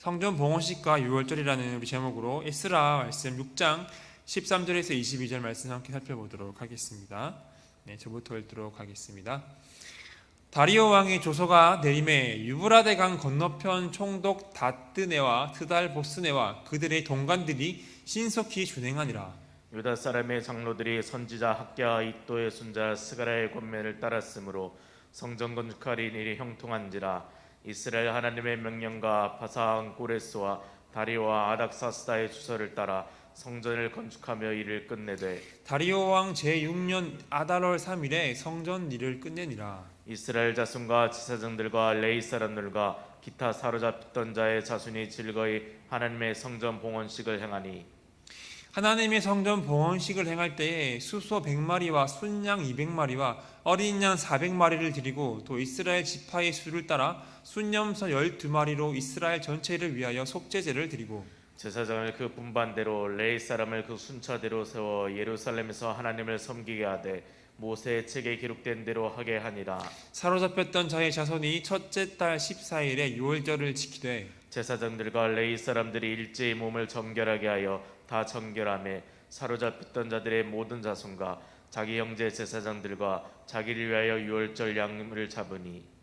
성전 봉헌식과 유월절이라는 우리 제목으로 에스라 말씀 6장 13절에서 22절 말씀 함께 살펴보도록 하겠습니다. 네, 저부터 읽도록 하겠습니다. 다리오 왕의 조서가 내림에 유브라데 강 건너편 총독 다뜨네와 트달보스네와 그들의 동관들이 신속히 준행하니라. 유다 사람의 장로들이 선지자 학랴 이또의 손자 스가랴의 권면을 따랐으므로 성전 건축할 일이 형통한지라. 이스라엘 하나님의 명령과 바사왕 고레스와 다리오와 아닥사스다의 주서를 따라 성전을 건축하며 일을 끝내되 다리오 왕 제6년 아달월 3일에 성전 일을 끝내니라. 이스라엘 자손과 지사장들과 레위 사람들과 기타 사로잡혔던 자의 자손이 즐거이 하나님의 성전 봉헌식을 행하니 하나님의 성전 봉헌식을 행할 때에 수소 100마리와 순양 200마리와 어린 양 400마리를 드리고 또 이스라엘 지파의 수를 따라 순염소 12마리로 이스라엘 전체를 위하여 속죄제를 드리고 제사장을 그 분반대로 레위 사람을 그 순차대로 세워 예루살렘에서 하나님을 섬기게 하되 모세의 책에 기록된 대로 하게 하니라. 사로잡혔던 자의 자손이 첫째 달 14일에 유월절을 지키되 제사장들과 레위 사람들이 일제히 몸을 정결하게 하여 다 정결하며 사로잡혔던 자들의 모든 자손과 자기 형제 제사장들과 자기를 위하여 유월절 양을 잡으니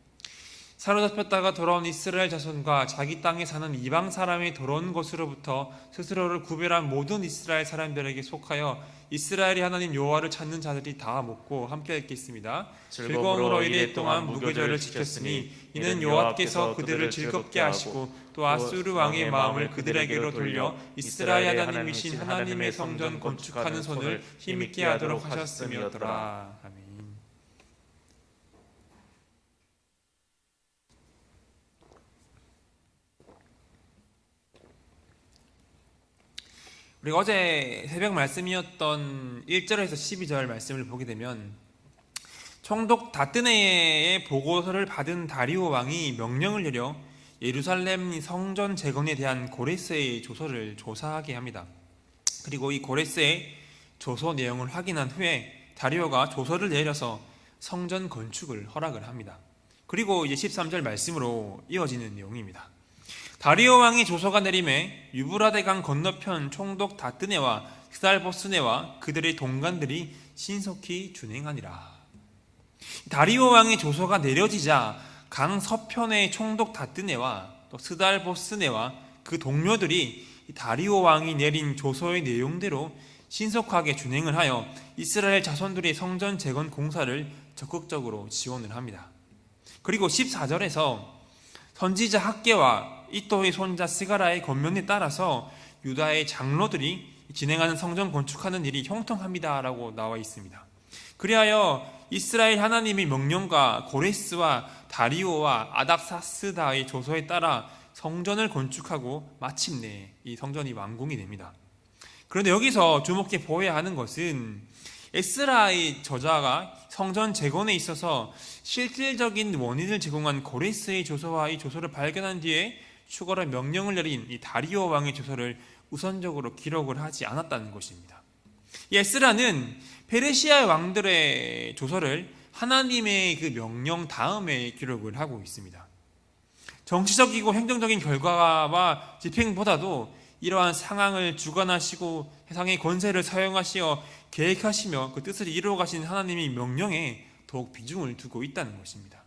사로잡혔다가 돌아온 이스라엘 자손과 자기 땅에 사는 이방 사람이 돌아온 곳으로부터 스스로를 구별한 모든 이스라엘 사람들에게 속하여 이스라엘이 하나님 여호와를 찾는 자들이 다 먹고 함께 읽겠습니다. 즐거움으로 이레 동안 무교절을 지켰으니 이는 여호와께서 그들을 즐겁게 하시고 또 아수르 왕의 마음을 그들에게로 돌려 이스라엘 하나님이신 하나님의 성전 건축하는 손을 힘있게 하도록 하셨음이었더라. 아멘. 우리가 어제 새벽 말씀이었던 1절에서 12절 말씀을 보게 되면 총독 다뜨네의 보고서를 받은 다리오 왕이 명령을 내려 예루살렘 성전 재건에 대한 고레스의 조서를 조사하게 합니다. 그리고 이 고레스의 조서 내용을 확인한 후에 다리오가 조서를 내려서 성전 건축을 허락을 합니다. 그리고 이제 13절 말씀으로 이어지는 내용입니다. 다리오 왕의 조서가 내림에 유브라데 강 건너편 총독 다뜨네와 스달보스네와 그들의 동관들이 신속히 준행하니라. 다리오 왕의 조서가 내려지자 강 서편의 총독 다뜨네와 또 스달보스네와 그 동료들이 다리오 왕이 내린 조서의 내용대로 신속하게 준행을 하여 이스라엘 자손들의 성전 재건 공사를 적극적으로 지원을 합니다. 그리고 14절에서 선지자 학랴와 이또의 손자 스가랴의 권면에 따라서 유다의 장로들이 진행하는 성전 건축하는 일이 형통합니다라고 나와 있습니다. 그리하여 이스라엘 하나님의 명령과 고레스와 다리오와 아닥사스다의 조서에 따라 성전을 건축하고 마침내 이 성전이 완공이 됩니다. 그런데 여기서 주목해 보아야 하는 것은 에스라의 저자가 성전 재건에 있어서 실질적인 원인을 제공한 고레스의 조서와 이 조서를 발견한 뒤에 추가로 명령을 내린 이 다리오 왕의 조서를 우선적으로 기록을 하지 않았다는 것입니다. 이 에스라는 페르시아 왕들의 조서를 하나님의 그 명령 다음에 기록을 하고 있습니다. 정치적이고 행정적인 결과와 집행보다도 이러한 상황을 주관하시고 세상의 권세를 사용하시어 계획하시며 그 뜻을 이루어 가신 하나님의 명령에 더욱 비중을 두고 있다는 것입니다.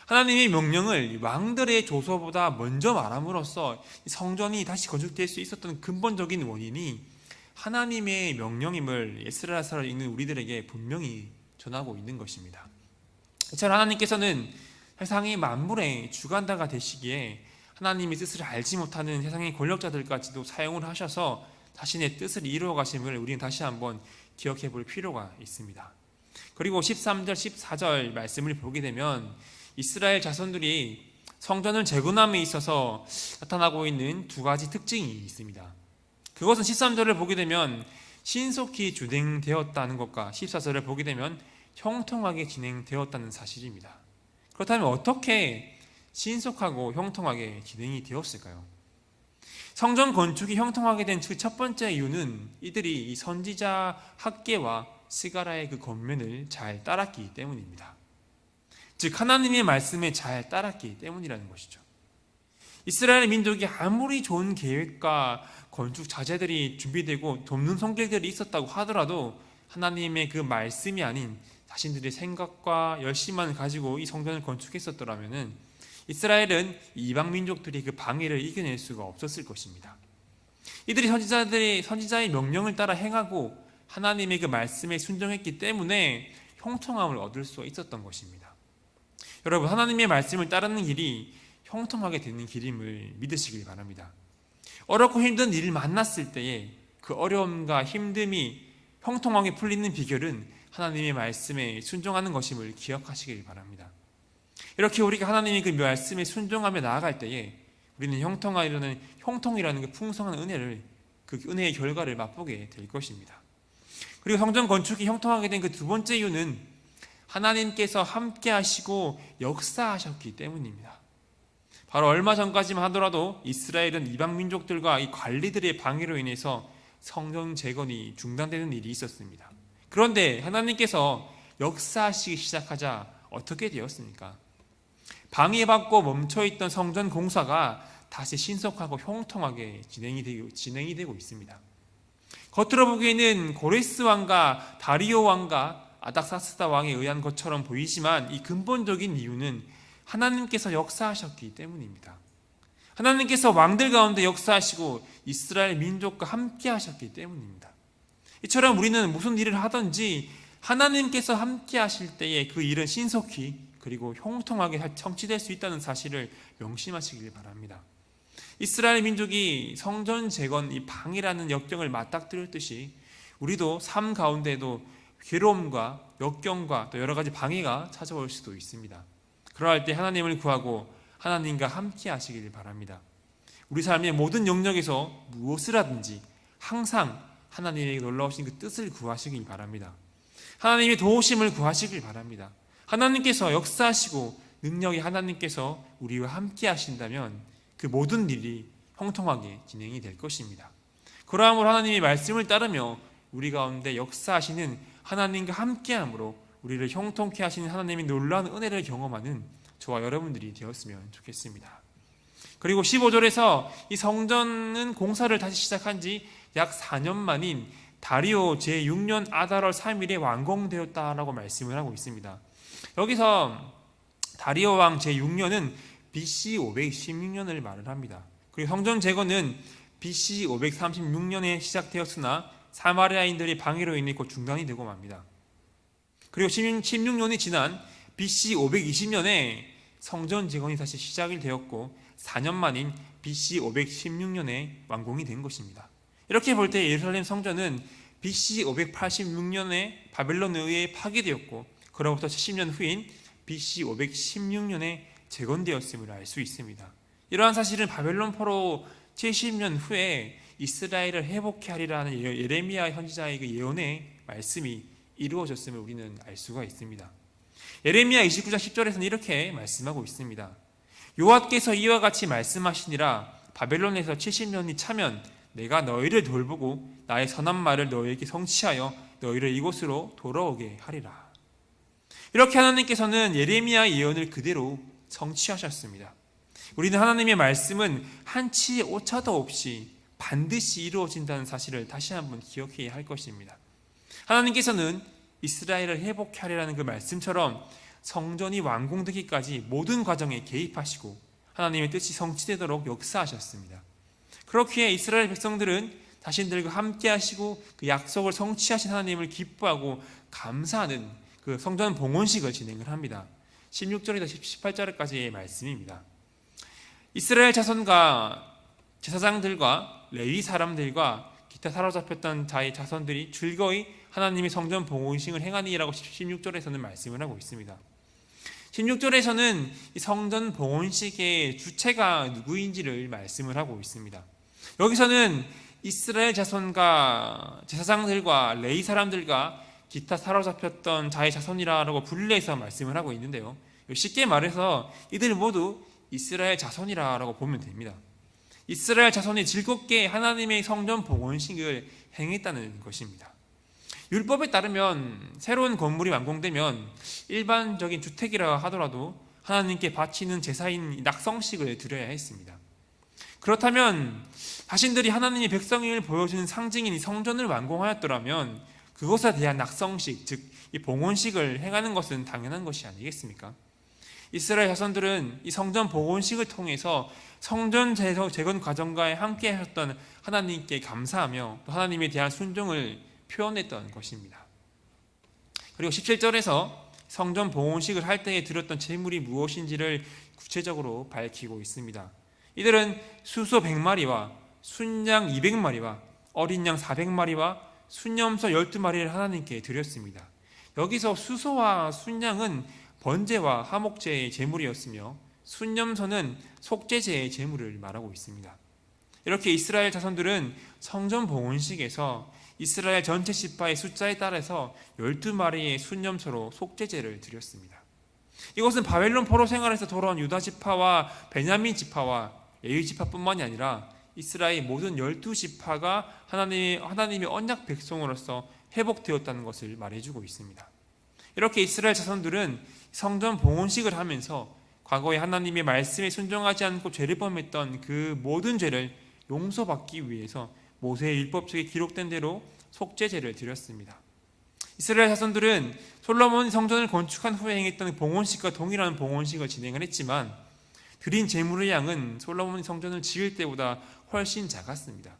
하나님의 명령을 왕들의 조서보다 먼저 말함으로써 성전이 다시 건축될 수 있었던 근본적인 원인이 하나님의 명령임을 에스라서를 읽는 우리들에게 분명히 전하고 있는 것입니다. 이처럼 하나님께서는 세상의 만물의 주관자가 되시기에 하나님의 뜻을 알지 못하는 세상의 권력자들까지도 사용을 하셔서 자신의 뜻을 이루어 가심을 우리는 다시 한번 기억해 볼 필요가 있습니다. 그리고 13절, 14절 말씀을 보게 되면 이스라엘 자손들이 성전을 재건함에 있어서 나타나고 있는 두 가지 특징이 있습니다. 그것은 13절을 보게 되면 신속히 진행되었다는 것과 14절을 보게 되면 형통하게 진행되었다는 사실입니다. 그렇다면 어떻게 신속하고 형통하게 진행이 되었을까요? 성전 건축이 형통하게 된 그 첫 번째 이유는 이들이 이 선지자 학랴와 스가랴의 그 권면을 잘 따랐기 때문입니다. 즉 하나님의 말씀에 잘 따랐기 때문이라는 것이죠. 이스라엘 민족이 아무리 좋은 계획과 건축 자재들이 준비되고 돕는 손길들이 있었다고 하더라도 하나님의 그 말씀이 아닌 자신들의 생각과 열심만 가지고 이 성전을 건축했었더라면은 이스라엘은 이방 민족들이 그 방해를 이겨낼 수가 없었을 것입니다. 이들이 선지자의 명령을 따라 행하고 하나님의 그 말씀에 순종했기 때문에 형통함을 얻을 수 있었던 것입니다. 여러분, 하나님의 말씀을 따르는 길이 형통하게 되는 길임을 믿으시길 바랍니다. 어렵고 힘든 일을 만났을 때에 그 어려움과 힘듦이 형통하게 풀리는 비결은 하나님의 말씀에 순종하는 것임을 기억하시길 바랍니다. 이렇게 우리가 하나님의 그 말씀에 순종하며 나아갈 때에 우리는 형통이라는 그 풍성한 은혜를, 그 은혜의 결과를 맛보게 될 것입니다. 그리고 성전 건축이 형통하게 된 그 두 번째 이유는 하나님께서 함께 하시고 역사하셨기 때문입니다. 바로 얼마 전까지만 하더라도 이스라엘은 이방 민족들과 이 관리들의 방해로 인해서 성전 재건이 중단되는 일이 있었습니다. 그런데 하나님께서 역사하시기 시작하자 어떻게 되었습니까? 방해받고 멈춰있던 성전 공사가 다시 신속하고 형통하게 진행이 되고 있습니다. 겉으로 보기에는 고레스 왕과 다리오 왕과 아닥사스다 왕에 의한 것처럼 보이지만 이 근본적인 이유는 하나님께서 역사하셨기 때문입니다. 하나님께서 왕들 가운데 역사하시고 이스라엘 민족과 함께 하셨기 때문입니다. 이처럼 우리는 무슨 일을 하든지 하나님께서 함께 하실 때에 그 일은 신속히 그리고 형통하게 성취될 수 있다는 사실을 명심하시길 바랍니다. 이스라엘 민족이 성전 재건 이 방해라는 역경을 맞닥뜨렸듯이 우리도 삶 가운데도 괴로움과 역경과 또 여러 가지 방해가 찾아올 수도 있습니다. 그러할 때 하나님을 구하고 하나님과 함께 하시길 바랍니다. 우리 삶의 모든 영역에서 무엇을 하든지 항상 하나님에게 놀라우신 그 뜻을 구하시길 바랍니다. 하나님의 도우심을 구하시길 바랍니다. 하나님께서 역사하시고 능력이 하나님께서 우리와 함께 하신다면 그 모든 일이 형통하게 진행이 될 것입니다. 그러함으로 하나님의 말씀을 따르며 우리 가운데 역사하시는 하나님과 함께함으로 우리를 형통케 하시는 하나님의 놀라운 은혜를 경험하는 저와 여러분들이 되었으면 좋겠습니다. 그리고 15절에서 이 성전은 공사를 다시 시작한 지 약 4년 만인 다리오 제6년 아달월 3일에 완공되었다라고 말씀을 하고 있습니다. 여기서 다리오 왕 제6년은 BC 516년을 말을 합니다. 그리고 성전 재건은 BC 536년에 시작되었으나 사마리아인들의 방해로 인해 곧 중단이 되고 맙니다. 그리고 16년이 지난 BC 520년에 성전 재건이 다시 시작이 되었고 4년 만인 BC 516년에 완공이 된 것입니다. 이렇게 볼 때 예루살렘 성전은 BC 586년에 바벨론에 의해 파괴되었고 그로부터 70년 후인 BC 516년에 재건되었음을 알 수 있습니다. 이러한 사실은 바벨론 포로 70년 후에 이스라엘을 회복케 하리라는 예레미야 선지자의 그 예언의 말씀이 이루어졌음을 우리는 알 수가 있습니다. 예레미야 29장 10절에서는 이렇게 말씀하고 있습니다. 여호와께서 이와 같이 말씀하시니라 바벨론에서 70년이 차면 내가 너희를 돌보고 나의 선한 말을 너희에게 성취하여 너희를 이곳으로 돌아오게 하리라. 이렇게 하나님께서는 예레미야의 예언을 그대로 성취하셨습니다. 우리는 하나님의 말씀은 한치의 오차도 없이 반드시 이루어진다는 사실을 다시 한번 기억해야 할 것입니다. 하나님께서는 이스라엘을 회복케 하리라는 그 말씀처럼 성전이 완공되기까지 모든 과정에 개입하시고 하나님의 뜻이 성취되도록 역사하셨습니다. 그렇기에 이스라엘 백성들은 자신들과 함께 하시고 그 약속을 성취하신 하나님을 기뻐하고 감사하는 그 성전 봉헌식을 진행을 합니다. 16절에서 18절까지의 말씀입니다. 이스라엘 자손과 제사장들과 레위 사람들과 기타 사로잡혔던 자의 자손들이 즐거이 하나님의 성전 봉헌식을 행하니라고 16절에서는 말씀을 하고 있습니다. 16절에서는 이 성전 봉헌식의 주체가 누구인지를 말씀을 하고 있습니다. 여기서는 이스라엘 자손과 제사장들과 레위 사람들과 기타 사로잡혔던 자의 자손이라고 분리해서 말씀을 하고 있는데요. 쉽게 말해서 이들 모두 이스라엘 자손이라고 보면 됩니다. 이스라엘 자손이 즐겁게 하나님의 성전 봉헌식을 행했다는 것입니다. 율법에 따르면 새로운 건물이 완공되면 일반적인 주택이라 하더라도 하나님께 바치는 제사인 낙성식을 드려야 했습니다. 그렇다면 자신들이 하나님의 백성임을 보여주는 상징인 이 성전을 완공하였더라면 그것에 대한 낙성식, 즉 이 봉헌식을 행하는 것은 당연한 것이 아니겠습니까? 이스라엘 자손들은 이 성전 봉헌식을 통해서 성전 재건 과정과에 함께 하셨던 하나님께 감사하며 또 하나님에 대한 순종을 표현했던 것입니다. 그리고 17절에서 성전 봉헌식을 할 때에 드렸던 제물이 무엇인지를 구체적으로 밝히고 있습니다. 이들은 수소 100마리와 순양 200마리와 어린 양 400마리와 순염소 12마리를 하나님께 드렸습니다. 여기서 수소와 순양은 번제와 화목제의 제물이었으며 순염소는 속죄제의 제물을 말하고 있습니다. 이렇게 이스라엘 자손들은 성전 봉헌식에서 이스라엘 전체 지파의 숫자에 따라서 12마리의 순염소로 속죄제를 드렸습니다. 이것은 바벨론 포로 생활에서 돌아온 유다 지파와 베냐민 지파와 레위 지파뿐만이 아니라 이스라엘 모든 12지파가 하나님의 언약 백성으로서 회복되었다는 것을 말해주고 있습니다. 이렇게 이스라엘 자손들은 성전 봉헌식을 하면서 과거에 하나님의 말씀에 순종하지 않고 죄를 범했던 그 모든 죄를 용서받기 위해서 모세의 율법책에 기록된 대로 속죄제를 드렸습니다. 이스라엘 자손들은 솔로몬이 성전을 건축한 후에 행했던 봉헌식과 동일한 봉헌식을 진행을 했지만 드린 제물의 양은 솔로몬이 성전을 지을 때보다 훨씬 작았습니다.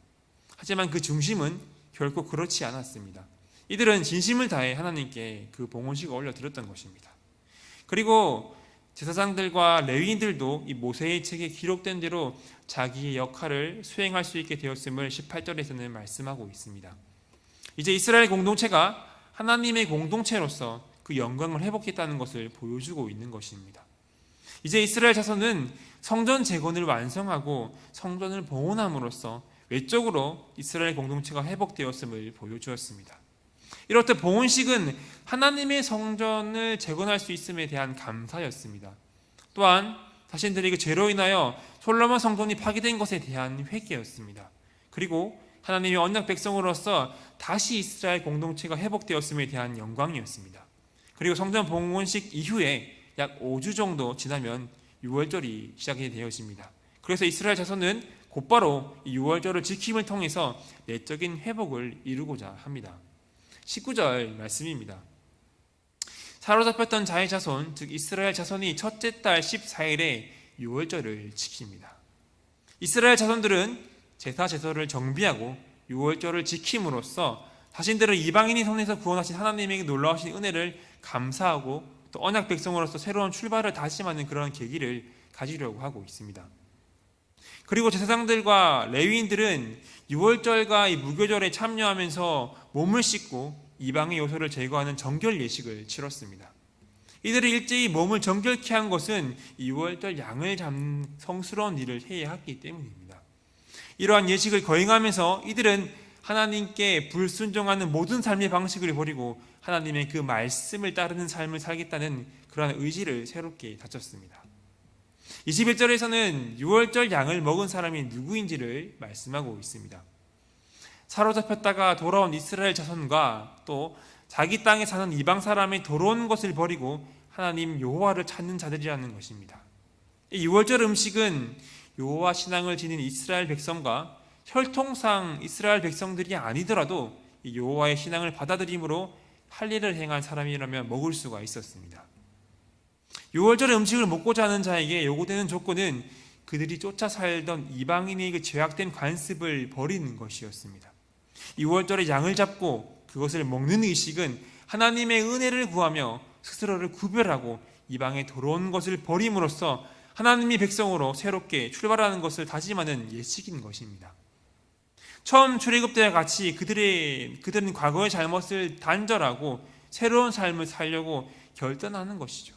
하지만 그 중심은 결코 그렇지 않았습니다. 이들은 진심을 다해 하나님께 그 봉헌식을 올려드렸던 것입니다. 그리고 제사장들과 레위인들도 이 모세의 책에 기록된 대로 자기의 역할을 수행할 수 있게 되었음을 18절에서는 말씀하고 있습니다. 이제 이스라엘 공동체가 하나님의 공동체로서 그 영광을 회복했다는 것을 보여주고 있는 것입니다. 이제 이스라엘 자손은 성전 재건을 완성하고 성전을 봉헌함으로써 외적으로 이스라엘 공동체가 회복되었음을 보여주었습니다. 이렇듯 봉헌식은 하나님의 성전을 재건할 수 있음에 대한 감사였습니다. 또한 자신들이 그 죄로 인하여 솔로몬 성전이 파괴된 것에 대한 회개였습니다. 그리고 하나님의 언약 백성으로서 다시 이스라엘 공동체가 회복되었음에 대한 영광이었습니다. 그리고 성전 봉헌식 이후에 약 5주 정도 지나면 유월절이 시작이 되어집니다. 그래서 이스라엘 자손은 곧바로 이 유월절을 지킴을 통해서 내적인 회복을 이루고자 합니다. 19절 말씀입니다. 사로잡혔던 자의 자손, 즉 이스라엘 자손이 첫째 달 14일에 유월절을 지킵니다. 이스라엘 자손들은 제사 제설을 정비하고 유월절을 지킴으로써 자신들을 이방인의 손에서 구원하신 하나님에게 놀라우신 은혜를 감사하고 또 언약 백성으로서 새로운 출발을 다짐하는 그런 계기를 가지려고 하고 있습니다. 그리고 제사장들과 레위인들은 유월절과 이 무교절에 참여하면서 몸을 씻고 이방의 요소를 제거하는 정결 예식을 치렀습니다. 이들이 일제히 몸을 정결케 한 것은 유월절 양을 잡는 성스러운 일을 해야 했기 때문입니다. 이러한 예식을 거행하면서 이들은 하나님께 불순종하는 모든 삶의 방식을 버리고 하나님의 그 말씀을 따르는 삶을 살겠다는 그러한 의지를 새롭게 다졌습니다. 21절에서는 유월절 양을 먹은 사람이 누구인지를 말씀하고 있습니다. 사로잡혔다가 돌아온 이스라엘 자손과 또 자기 땅에 사는 이방 사람의 더러운 것을 버리고 하나님 여호와를 찾는 자들이라는 것입니다. 이 유월절 음식은 여호와 신앙을 지닌 이스라엘 백성과 혈통상 이스라엘 백성들이 아니더라도 이 여호와의 신앙을 받아들임으로 할 일을 행한 사람이라면 먹을 수가 있었습니다. 유월절 음식을 먹고자 하는 자에게 요구되는 조건은 그들이 쫓아 살던 이방인의 그 죄악된 관습을 버리는 것이었습니다. 유월절에 양을 잡고 그것을 먹는 의식은 하나님의 은혜를 구하며 스스로를 구별하고 이방의 더러운 것을 버림으로써 하나님의 백성으로 새롭게 출발하는 것을 다짐하는 예식인 것입니다. 처음 출애굽 때와 같이 그들은 과거의 잘못을 단절하고 새로운 삶을 살려고 결단하는 것이죠.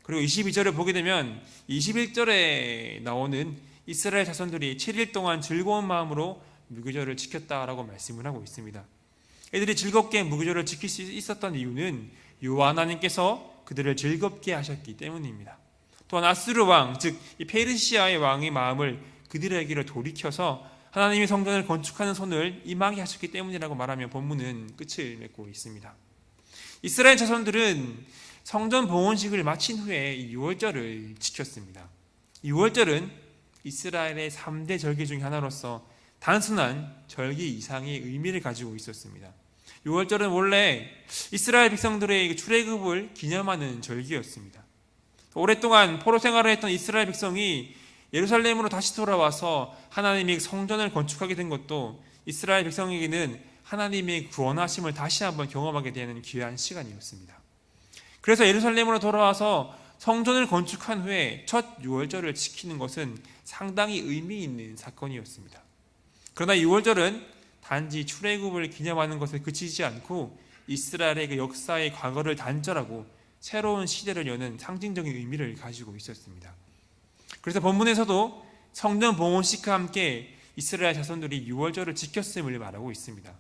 그리고 22절을 보게 되면 21절에 나오는 이스라엘 자손들이 7일 동안 즐거운 마음으로 무교절을 지켰다라고 말씀을 하고 있습니다. 이들이 즐겁게 무교절을 지킬 수 있었던 이유는 여호와 하나님께서 그들을 즐겁게 하셨기 때문입니다. 또한 아스루 왕, 즉 이 페르시아의 왕의 마음을 그들에게로 돌이켜서 하나님의 성전을 건축하는 손을 임하게 하셨기 때문이라고 말하며 본문은 끝을 맺고 있습니다. 이스라엘 자손들은 성전 봉헌식을 마친 후에 유월절을 지켰습니다. 유월절은 이스라엘의 3대 절기 중에 하나로서 단순한 절기 이상의 의미를 가지고 있었습니다. 유월절은 원래 이스라엘 백성들의 출애굽을 기념하는 절기였습니다. 오랫동안 포로 생활을 했던 이스라엘 백성이 예루살렘으로 다시 돌아와서 하나님의 성전을 건축하게 된 것도 이스라엘 백성에게는 하나님의 구원하심을 다시 한번 경험하게 되는 귀한 시간이었습니다. 그래서 예루살렘으로 돌아와서 성전을 건축한 후에 첫 유월절을 지키는 것은 상당히 의미 있는 사건이었습니다. 그러나 유월절은 단지 출애굽을 기념하는 것에 그치지 않고 이스라엘의 그 역사의 과거를 단절하고 새로운 시대를 여는 상징적인 의미를 가지고 있었습니다. 그래서 본문에서도 성전 봉헌식과 함께 이스라엘 자손들이 유월절을 지켰음을 말하고 있습니다.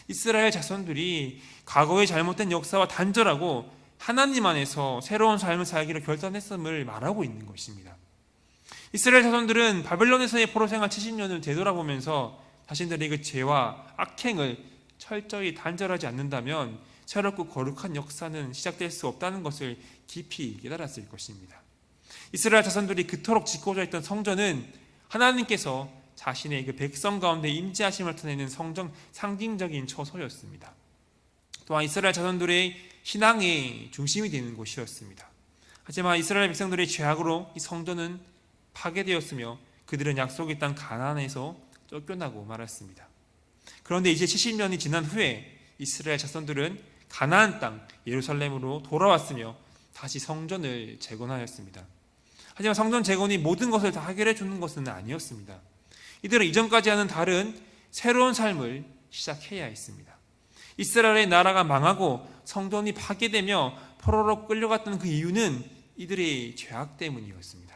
이스라엘 자손들이 과거의 잘못된 역사와 단절하고 하나님 안에서 새로운 삶을 살기로 결단했음을 말하고 있는 것입니다. 이스라엘 자손들은 바벨론에서의 포로 생활 70년을 되돌아보면서 자신들의 그 죄와 악행을 철저히 단절하지 않는다면 새롭고 거룩한 역사는 시작될 수 없다는 것을 깊이 깨달았을 것입니다. 이스라엘 자손들이 그토록 짓고자 했던 성전은 하나님께서 자신의 그 백성 가운데 임재하심을 나타내는 성전 상징적인 처소였습니다. 또한 이스라엘 자손들의 신앙의 중심이 되는 곳이었습니다. 하지만 이스라엘 백성들의 죄악으로 이 성전은 파괴되었으며 그들은 약속의 땅 가나안에서 쫓겨나고 말았습니다. 그런데 이제 70년이 지난 후에 이스라엘 자손들은 가나안 땅 예루살렘으로 돌아왔으며 다시 성전을 재건하였습니다. 하지만 성전 재건이 모든 것을 다 해결해 주는 것은 아니었습니다. 이들은 이전까지와는 다른 새로운 삶을 시작해야 했습니다. 이스라엘의 나라가 망하고 성전이 파괴되며 포로로 끌려갔던 그 이유는 이들의 죄악 때문이었습니다.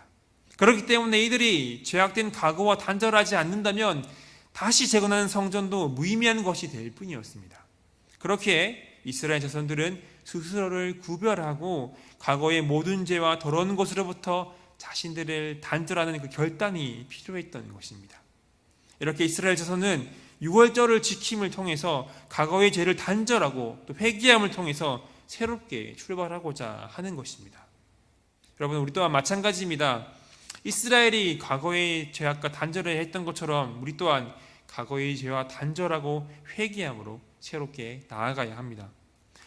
그렇기 때문에 이들이 죄악된 과거와 단절하지 않는다면 다시 재건하는 성전도 무의미한 것이 될 뿐이었습니다. 그렇게 이스라엘 자손들은 스스로를 구별하고 과거의 모든 죄와 더러운 것으로부터 자신들을 단절하는 그 결단이 필요했던 것입니다. 이렇게 이스라엘 자손은 유월절을 지킴을 통해서 과거의 죄를 단절하고 또 회개함을 통해서 새롭게 출발하고자 하는 것입니다. 여러분, 우리 또한 마찬가지입니다. 이스라엘이 과거의 죄악과 단절을 했던 것처럼 우리 또한 과거의 죄와 단절하고 회개함으로 새롭게 나아가야 합니다.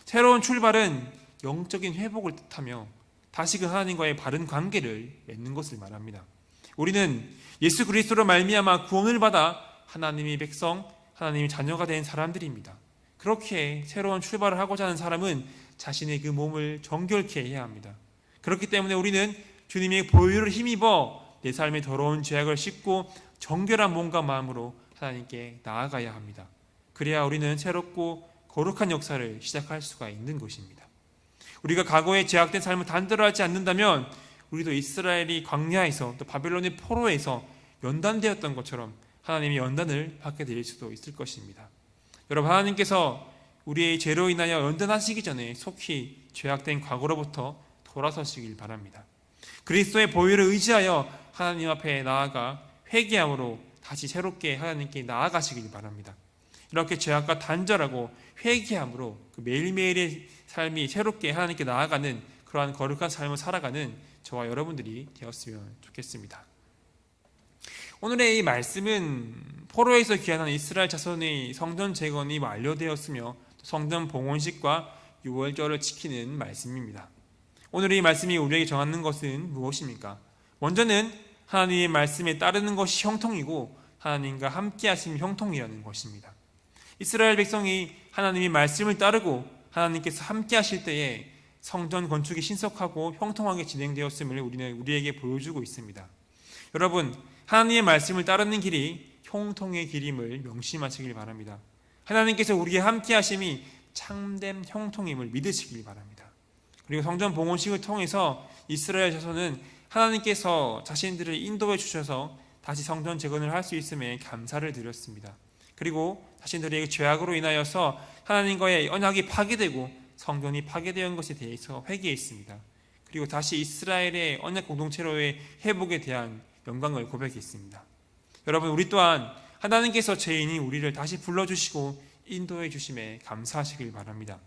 새로운 출발은 영적인 회복을 뜻하며 다시금 하나님과의 바른 관계를 맺는 것을 말합니다. 우리는 예수 그리스도로 말미암아 구원을 받아 하나님의 백성, 하나님의 자녀가 된 사람들입니다. 그렇게 새로운 출발을 하고자 하는 사람은 자신의 그 몸을 정결케 해야 합니다. 그렇기 때문에 우리는 주님의 보혈을 힘입어 내 삶의 더러운 죄악을 씻고 정결한 몸과 마음으로 하나님께 나아가야 합니다. 그래야 우리는 새롭고 거룩한 역사를 시작할 수가 있는 것입니다. 우리가 과거의 죄악된 삶을 단절하지 않는다면 우리도 이스라엘이 광야에서 또 바벨론의 포로에서 연단되었던 것처럼 하나님의 연단을 받게 될 수도 있을 것입니다. 여러분, 하나님께서 우리의 죄로 인하여 연단하시기 전에 속히 죄악된 과거로부터 돌아서시길 바랍니다. 그리스도의 보혈을 의지하여 하나님 앞에 나아가 회개함으로 다시 새롭게 하나님께 나아가시길 바랍니다. 이렇게 죄악과 단절하고 회개함으로 그 매일매일의 삶이 새롭게 하나님께 나아가는 그러한 거룩한 삶을 살아가는 저와 여러분들이 되었으면 좋겠습니다. 오늘의 이 말씀은 포로에서 귀환한 이스라엘 자손의 성전 재건이 완료되었으며 성전 봉헌식과 유월절을 지키는 말씀입니다. 오늘 이 말씀이 우리에게 정하는 것은 무엇입니까? 먼저는 하나님의 말씀에 따르는 것이 형통이고 하나님과 함께 하심이 형통이라는 것입니다. 이스라엘 백성이 하나님의 말씀을 따르고 하나님께서 함께 하실 때에 성전 건축이 신속하고 형통하게 진행되었음을 우리는 우리에게 보여주고 있습니다. 여러분, 하나님의 말씀을 따르는 길이 형통의 길임을 명심하시길 바랍니다. 하나님께서 우리의 함께 하심이 참된 형통임을 믿으시길 바랍니다. 그리고 성전 봉헌식을 통해서 이스라엘 자손은 하나님께서 자신들을 인도해 주셔서 다시 성전 재건을 할 수 있음에 감사를 드렸습니다. 그리고 자신들의 죄악으로 인하여서 하나님과의 언약이 파괴되고 성전이 파괴된 것에 대해서 회개했습니다. 그리고 다시 이스라엘의 언약 공동체로의 회복에 대한 영광을 고백했습니다. 여러분, 우리 또한 하나님께서 죄인인 우리를 다시 불러주시고 인도해 주심에 감사하시길 바랍니다.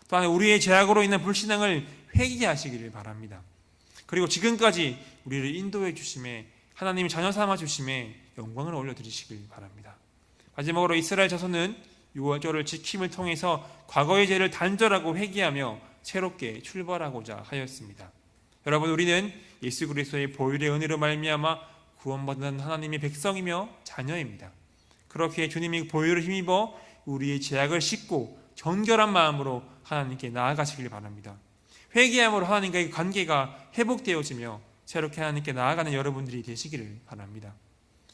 또한 우리의 죄악으로 인한 불신앙을 회개하시기를 바랍니다. 그리고 지금까지 우리를 인도해 주심에 하나님이 자녀 삼아 주심에 영광을 올려드리시길 바랍니다. 마지막으로 이스라엘 자손은 유월절을 지킴을 통해서 과거의 죄를 단절하고 회개하며 새롭게 출발하고자 하였습니다. 여러분, 우리는 예수 그리스도의 보혈의 은혜로 말미암아 구원받은 하나님의 백성이며 자녀입니다. 그렇게 주님이 보혈을 힘입어 우리의 죄악을 씻고 정결한 마음으로 하나님께 나아가시길 바랍니다. 회개함으로 하나님과의 관계가 회복되어지며 새롭게 하나님께 나아가는 여러분들이 되시기를 바랍니다.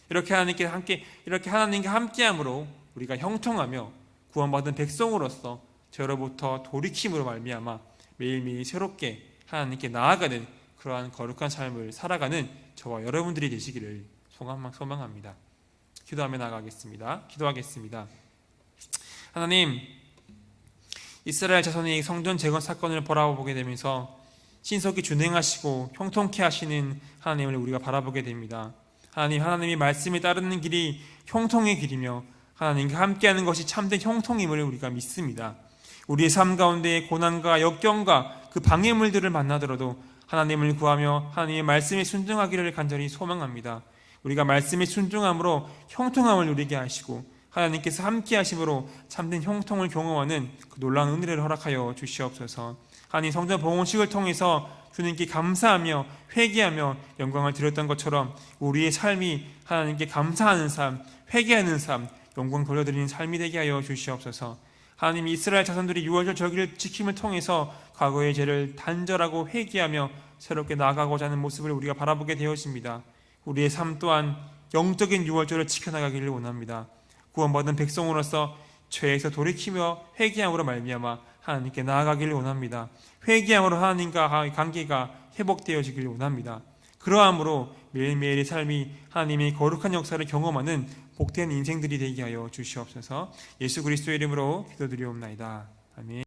이렇게 하나님과 함께함으로 우리가 형통하며 구원받은 백성으로서 죄로부터 돌이킴으로 말미암아 매일매일 새롭게 하나님께 나아가는 그러한 거룩한 삶을 살아가는 저와 여러분들이 되시기를 소망합니다. 기도하며 나아가겠습니다. 기도하겠습니다. 하나님, 이스라엘 자손의 성전 재건 사건을 바라보게 되면서 신속히 준행하시고 형통케 하시는 하나님을 우리가 바라보게 됩니다. 하나님이 말씀에 따르는 길이 형통의 길이며 하나님과 함께하는 것이 참된 형통임을 우리가 믿습니다. 우리의 삶 가운데 고난과 역경과 그 방해물들을 만나더라도 하나님을 구하며 하나님의 말씀에 순종하기를 간절히 소망합니다. 우리가 말씀에 순종함으로 형통함을 누리게 하시고 하나님께서 함께 하심으로 참된 형통을 경험하는 그 놀라운 은혜를 허락하여 주시옵소서. 하나님, 성전 봉헌식을 통해서 주님께 감사하며 회개하며 영광을 드렸던 것처럼 우리의 삶이 하나님께 감사하는 삶, 회개하는 삶, 영광 돌려드리는 삶이 되게 하여 주시옵소서. 하나님, 이스라엘 자손들이 유월절 절기를 지킴을 통해서 과거의 죄를 단절하고 회개하며 새롭게 나아가고자 하는 모습을 우리가 바라보게 되어집니다. 우리의 삶 또한 영적인 유월절을 지켜나가기를 원합니다. 구원받은 백성으로서 죄에서 돌이키며 회개함으로 말미암아 하나님께 나아가기를 원합니다. 회개함으로 하나님과 관계가 회복되어지기를 원합니다. 그러함으로 매일매일의 삶이 하나님의 거룩한 역사를 경험하는 복된 인생들이 되게 하여 주시옵소서. 예수 그리스도의 이름으로 기도드리옵나이다. 아멘.